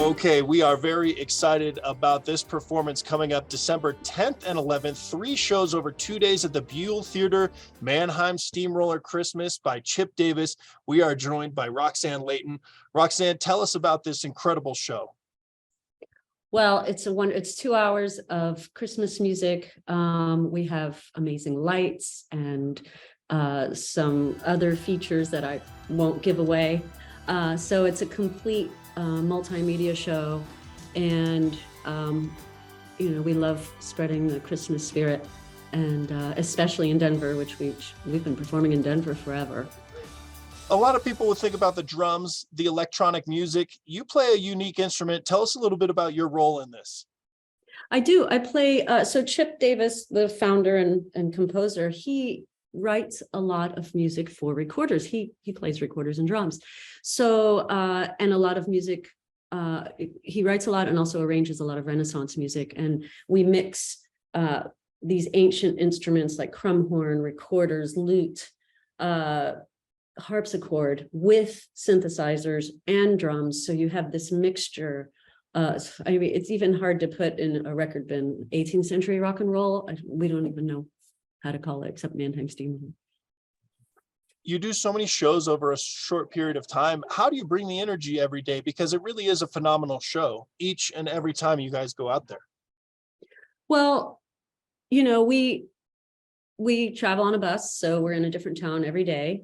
Okay, we are very excited about this performance coming up December 10th and 11th. 3 shows over 2 days at the Buell Theater, Mannheim Steamroller Christmas by Chip Davis. We are joined by Roxanne Layton. Roxanne, tell us about this incredible show. Well, it's 2 hours of Christmas music. We have amazing lights and some other features that I won't give away. So it's a complete multimedia show, and we love spreading the Christmas spirit, and especially in Denver, which we've been performing in Denver forever. A lot of people would think about the drums, the electronic music. You play a unique instrument. Tell us a little bit about your role in this. I do. I play. So Chip Davis, the founder and composer, he writes a lot of music for recorders. He plays recorders and drums. So and a lot of music. He writes a lot and also arranges a lot of Renaissance music. And we mix these ancient instruments like crumhorn, recorders, lute, harpsichord with synthesizers and drums. So you have this mixture. I mean, it's even hard to put in a record bin. 18th century rock and roll. We don't even know how to call it except Mannheim Steamroller. You do so many shows over a short period of time. How do you bring the energy every day? Because it really is a phenomenal show each and every time you guys go out there. Well, we travel on a bus, so we're in a different town every day.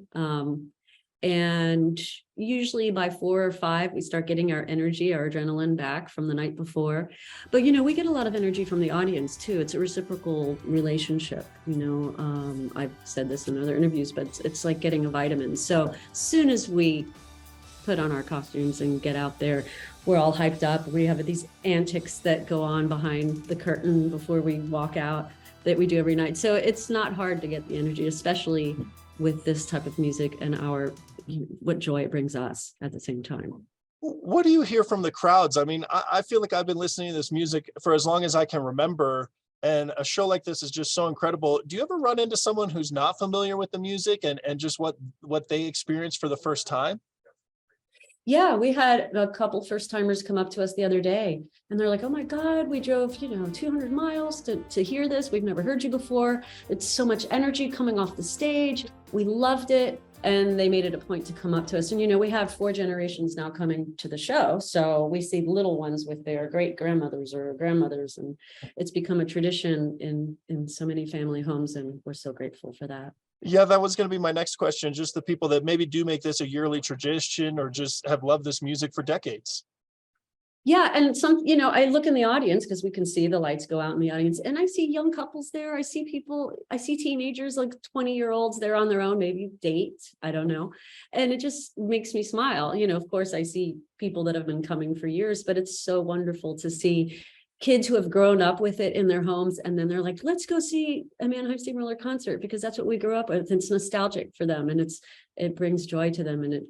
And usually by 4 or 5, we start getting our energy, our adrenaline back from the night before. But, we get a lot of energy from the audience too. It's a reciprocal relationship. I've said this in other interviews, but it's like getting a vitamin. So as soon as we put on our costumes and get out there, we're all hyped up. We have these antics that go on behind the curtain before we walk out that we do every night. So it's not hard to get the energy, especially with this type of music and what joy it brings us at the same time. What do you hear from the crowds? I mean, I feel like I've been listening to this music for as long as I can remember, and a show like this is just so incredible. Do you ever run into someone who's not familiar with the music and just what they experienced for the first time? Yeah, we had a couple first timers come up to us the other day, and they're like, "Oh my God, we drove, 200 miles to hear this. We've never heard you before. It's so much energy coming off the stage. We loved it." And they made it a point to come up to us. And, we have 4 generations now coming to the show. So we see little ones with their great grandmothers or grandmothers, and it's become a tradition in so many family homes. And we're so grateful for that. Yeah, that was going to be my next question. Just the people that maybe do make this a yearly tradition or just have loved this music for decades. Yeah. And I look in the audience because we can see the lights go out in the audience, and I see young couples there. I see teenagers, like 20-year-olds, they're on their own, maybe date, I don't know. And it just makes me smile. Of course, I see people that have been coming for years, but it's so wonderful to see kids who have grown up with it in their homes. And then they're like, let's go see a Mannheim Steamroller concert because that's what we grew up with. It's nostalgic for them, and it brings joy to them. And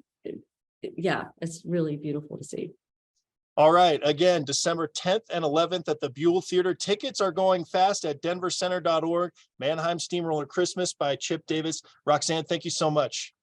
it's really beautiful to see. All right. Again, December 10th and 11th at the Buell Theater. Tickets are going fast at denvercenter.org. Mannheim Steamroller Christmas by Chip Davis. Roxanne, thank you so much.